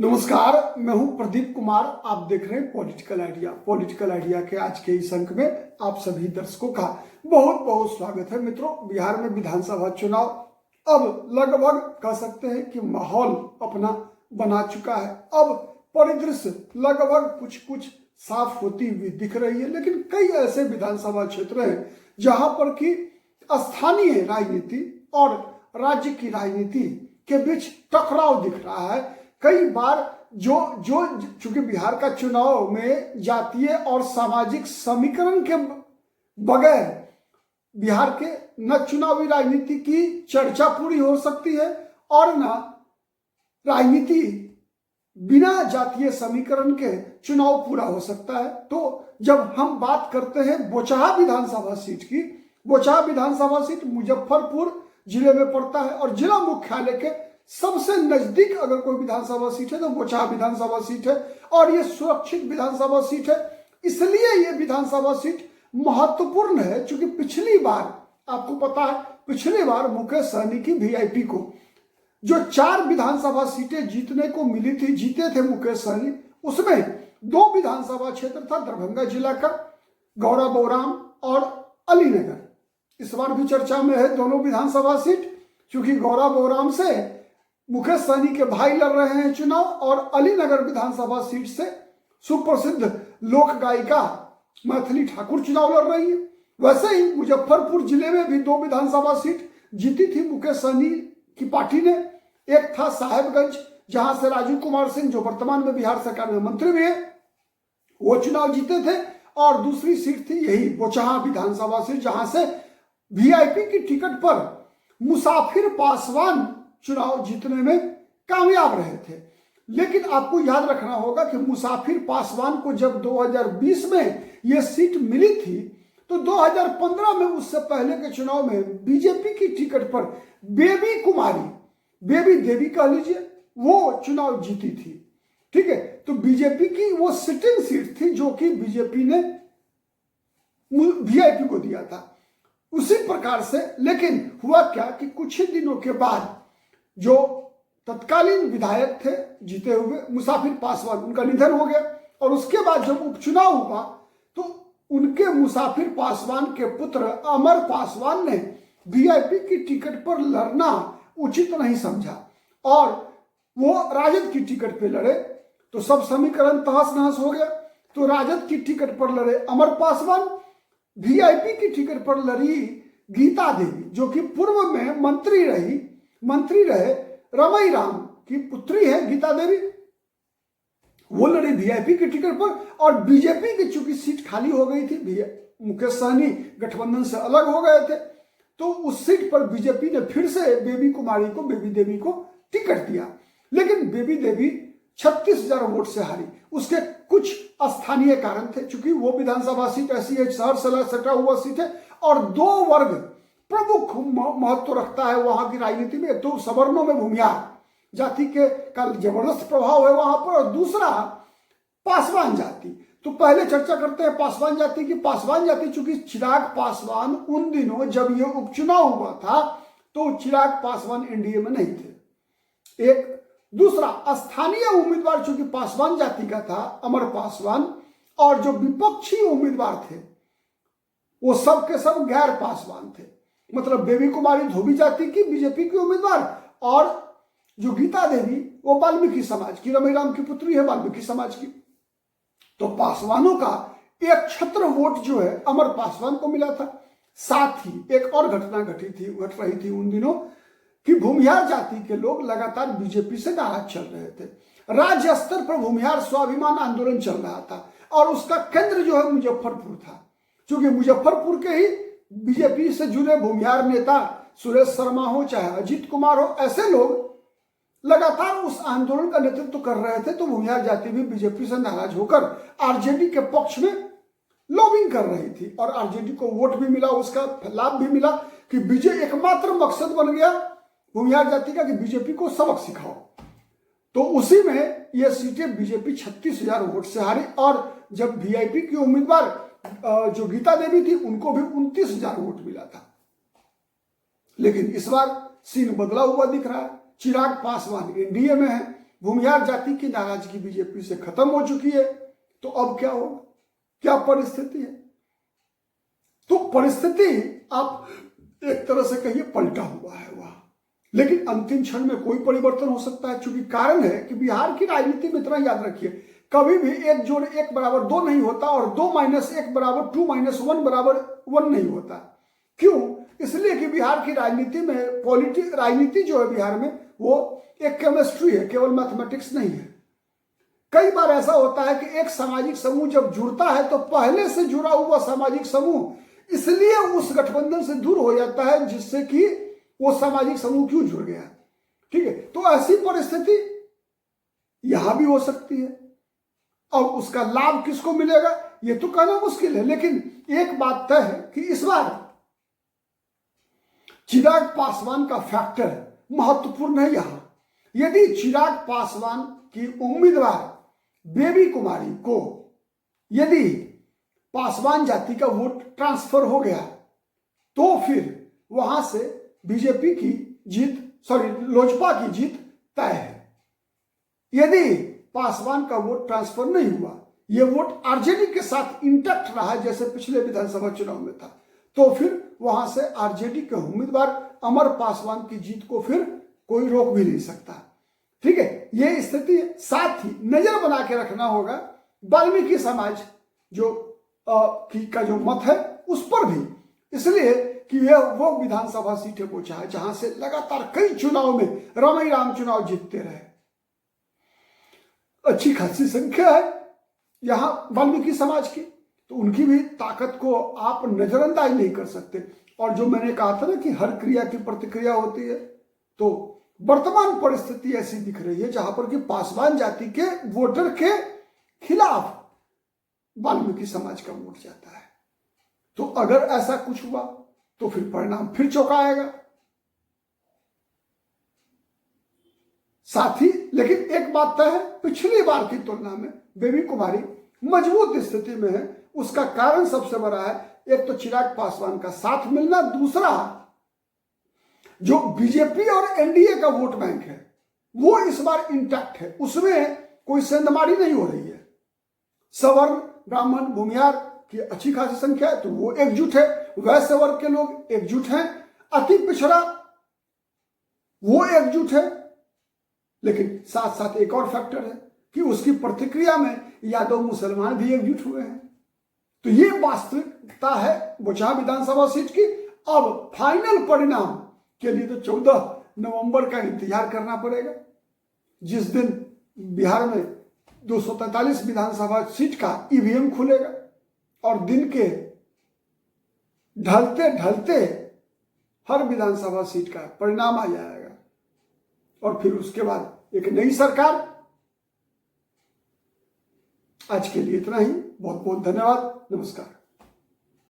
नमस्कार, मैं हूं प्रदीप कुमार। आप देख रहे हैं पॉलिटिकल आइडिया के आज के इस अंक में आप सभी दर्शकों का बहुत बहुत स्वागत है। मित्रों, बिहार में विधानसभा चुनाव अब लगभग कह सकते हैं कि माहौल अपना बना चुका है। अब परिदृश्य लगभग कुछ कुछ साफ होती हुई दिख रही है, लेकिन कई ऐसे विधानसभा क्षेत्र हैं जहां पर कि स्थानीय राजनीति और राज्य की राजनीति के बीच टकराव दिख रहा है। कई बार जो जो चूंकि बिहार का चुनाव में जातीय और सामाजिक समीकरण के बगैर बिहार के न चुनावी राजनीति की चर्चा पूरी हो सकती है और न राजनीति बिना जातीय समीकरण के चुनाव पूरा हो सकता है। तो जब हम बात करते हैं बोचहा विधानसभा सीट की, बोचहा विधानसभा सीट मुजफ्फरपुर जिले में पड़ता है और जिला मुख्यालय के सबसे नजदीक अगर कोई विधानसभा सीट है तो बोचहा विधानसभा सीट है और ये सुरक्षित विधानसभा सीट है। इसलिए ये विधानसभा सीट महत्वपूर्ण है क्योंकि पिछली बार आपको पता है, पिछली बार मुकेश सहनी की वीआईपी को जो 4 विधानसभा सीटें जीतने को मिली थी, जीते थे मुकेश सहनी, उसमें 2 विधानसभा क्षेत्र था दरभंगा जिला का, गौरा बौराम और अलीनगर। इस बार भी चर्चा में है दोनों विधानसभा सीट, क्योंकि गौरा बौराम से मुकेश सहनी के भाई लड़ रहे हैं चुनाव और अलीनगर विधानसभा सीट से सुप्रसिद्ध लोक गायिका मैथिली ठाकुर चुनाव लड़ रही है। वैसे ही मुजफ्फरपुर जिले में भी 2 विधानसभा सीट जीती थी मुकेश सहनी की पार्टी ने। एक था साहेबगंज, जहां से राजू कुमार सिंह, जो वर्तमान में बिहार सरकार में मंत्री भी है, वो चुनाव जीते थे, और दूसरी सीट थी यही बोचहा विधानसभा सीट, जहां से वीआईपी की टिकट पर मुसाफिर पासवान चुनाव जीतने में कामयाब रहे थे। लेकिन आपको याद रखना होगा कि मुसाफिर पासवान को जब 2020 में यह सीट मिली थी तो 2015 में, उससे पहले के चुनाव में बीजेपी की टिकट पर बेबी कुमारी, बेबी देवी कह लीजिए, वो चुनाव जीती थी। ठीक है, तो बीजेपी की वो सिटिंग सीट थी जो कि बीजेपी ने वीआईपी को दिया था। उसी प्रकार से लेकिन हुआ क्या कि कुछ ही दिनों के बाद जो तत्कालीन विधायक थे जीते हुए मुसाफिर पासवान, उनका निधन हो गया और उसके बाद जब उपचुनाव हुआ तो उनके मुसाफिर पासवान के पुत्र अमर पासवान ने वीआईपी की टिकट पर लड़ना उचित नहीं समझा और वो राजद की टिकट पे लड़े, तो सब समीकरण तहस नहस हो गया। तो राजद की टिकट पर लड़े अमर पासवान, वीआईपी की टिकट पर लड़ी गीता देवी, जो कि पूर्व में मंत्री रहे रमई राम की पुत्री है गीता देवी, वो लड़ी वीआईपी की टिकट पर। और बीजेपी की चूंकि सीट खाली हो गई थी, मुकेश सहनी गठबंधन से अलग हो गए थे, तो उस सीट पर बीजेपी ने फिर से बेबी देवी को टिकट दिया। लेकिन बेबी देवी 36,000 वोट से हारी। उसके कुछ स्थानीय कारण थे, चूंकि वो विधानसभा सीट ऐसी है, शहर से सटा हुआ सीट है और 2 वर्ग प्रमुख महत्व रखता है वहां की राजनीति में। एक तो सवर्णों में भूमिहार जाति के का जबरदस्त प्रभाव है वहां पर, और दूसरा पासवान जाति। तो पहले चर्चा करते हैं पासवान जाति की। पासवान जाति चूंकि चिराग पासवान उन दिनों जब यह उपचुनाव हुआ था तो चिराग पासवान एनडीए में नहीं थे। एक दूसरा स्थानीय उम्मीदवार चूंकि पासवान जाति का था अमर पासवान, और जो विपक्षी उम्मीदवार थे वो सब के सब गैर पासवान थे, मतलब बेबी कुमारी धोबी जाति की बीजेपी की उम्मीदवार, और जो गीता देवी वो वाल्मीकि समाज की, रमई राम की पुत्री है वाल्मीकि समाज की। तो पासवानों का एक छत्र वोट जो है अमर पासवान को मिला था। साथ ही एक और घटना घट रही थी उन दिनों कि भूमिहार जाति के लोग लगातार बीजेपी से नाराज चल रहे थे। राज्य स्तर पर भूमिहार स्वाभिमान आंदोलन चल रहा था और उसका केंद्र जो है मुजफ्फरपुर था। क्योंकि मुजफ्फरपुर के ही बीजेपी से जुड़े भूमिहार नेता सुरेश शर्मा हो चाहे अजीत कुमार हो, ऐसे लोग लगातार उस आंदोलन का नेतृत्व कर रहे थे। तो भूमिहार जाति भी बीजेपी से नाराज होकर आरजेडी के पक्ष में लॉबिंग कर रही थी और आरजेडी को वोट भी मिला, उसका लाभ भी मिला कि बीजेपी एकमात्र मकसद बन गया भूमिहार जाति का कि बीजेपी को सबक सिखाओ। तो उसी में यह सीटें बीजेपी 36,000 वोट से हारी, और जब वीआईपी की उम्मीदवार जो गीता देवी थी उनको भी 29,000 वोट मिला था। लेकिन इस बार सीन बदला हुआ दिख रहा है। चिराग पासवान एनडीए में है भूमिहार जाति की नाराजगी बीजेपी से खत्म हो चुकी है। तो अब क्या होगा, क्या परिस्थिति है? तो परिस्थिति आप एक तरह से कहिए पलटा हुआ है वहां, लेकिन अंतिम क्षण में कोई परिवर्तन हो सकता है। क्योंकि कारण है कि बिहार की राजनीति में इतना याद रखिए, कभी भी 1 जोड़ 1 बराबर 2 नहीं होता और 2 - 1 बराबर 2 - 1 बराबर 1 नहीं होता। क्यों? इसलिए कि बिहार की राजनीति में राजनीति जो है बिहार में वो एक केमिस्ट्री है, केवल मैथमेटिक्स नहीं है। कई बार ऐसा होता है कि एक सामाजिक समूह जब जुड़ता है तो पहले से जुड़ा हुआ सामाजिक समूह इसलिए उस गठबंधन से दूर हो जाता है जिससे कि वो सामाजिक समूह क्यों जुड़ गया। ठीक है, तो ऐसी परिस्थिति यहां भी हो सकती है। अब उसका लाभ किसको मिलेगा ये तो कहना मुश्किल है, लेकिन एक बात तय है कि इस बार चिराग पासवान का फैक्टर महत्वपूर्ण है। यहां यदि चिराग पासवान की उम्मीदवार बेबी कुमारी को यदि पासवान जाति का वोट ट्रांसफर हो गया तो फिर वहां से बीजेपी की जीत, लोजपा की जीत तय है। यदि पासवान का वोट ट्रांसफर नहीं हुआ, ये वोट आरजेडी के साथ इंटैक्ट रहा जैसे पिछले विधानसभा चुनाव में था, तो फिर वहां से आरजेडी के उम्मीदवार अमर पासवान की जीत को फिर कोई रोक भी नहीं सकता। ठीक है, ये स्थिति है। साथ ही नजर बना के रखना होगा वाल्मीकि समाज जो का जो मत है उस पर भी, इसलिए कि यह वो विधानसभा सीटें वो चाहे जहां से लगातार कई चुनाव में रमई राम चुनाव जीतते रहे। अच्छी खासी संख्या है यहां वाल्मीकि समाज की, तो उनकी भी ताकत को आप नजरअंदाज नहीं कर सकते। और जो मैंने कहा था ना कि हर क्रिया की प्रतिक्रिया होती है, तो वर्तमान परिस्थिति ऐसी दिख रही है जहां पर कि पासवान जाति के वोटर के खिलाफ वाल्मीकि समाज का वोट जाता है। तो अगर ऐसा कुछ हुआ तो फिर परिणाम फिर चौंकाएगा। साथ ही लेकिन एक बात तय है, पिछली बार की तुलना में बेबी कुमारी मजबूत स्थिति में है। उसका कारण सबसे बड़ा है, एक तो चिराग पासवान का साथ मिलना, दूसरा जो बीजेपी और एनडीए का वोट बैंक है वो इस बार इंटैक्ट है, उसमें कोई सेंधमारी नहीं हो रही है। सवर्ण, ब्राह्मण, भूमिहार की अच्छी खासी संख्या है तो वो एकजुट है, वैश्य वर्ग के लोग एकजुट हैं, अति पिछड़ा वो एकजुट है। लेकिन साथ साथ एक और फैक्टर है कि उसकी प्रतिक्रिया में यादव मुसलमान भी एकजुट हुए हैं। तो ये वास्तविकता है बोचहा विधानसभा सीट की। अब फाइनल परिणाम के लिए तो 14 नवंबर का इंतजार करना पड़ेगा, जिस दिन बिहार में 243 विधानसभा सीट का ईवीएम खुलेगा और दिन के ढलते ढलते हर विधानसभा सीट का परिणाम आ जाएगा और फिर उसके बाद एक नई सरकार। आज के लिए इतना ही। बहुत बहुत धन्यवाद। नमस्कार।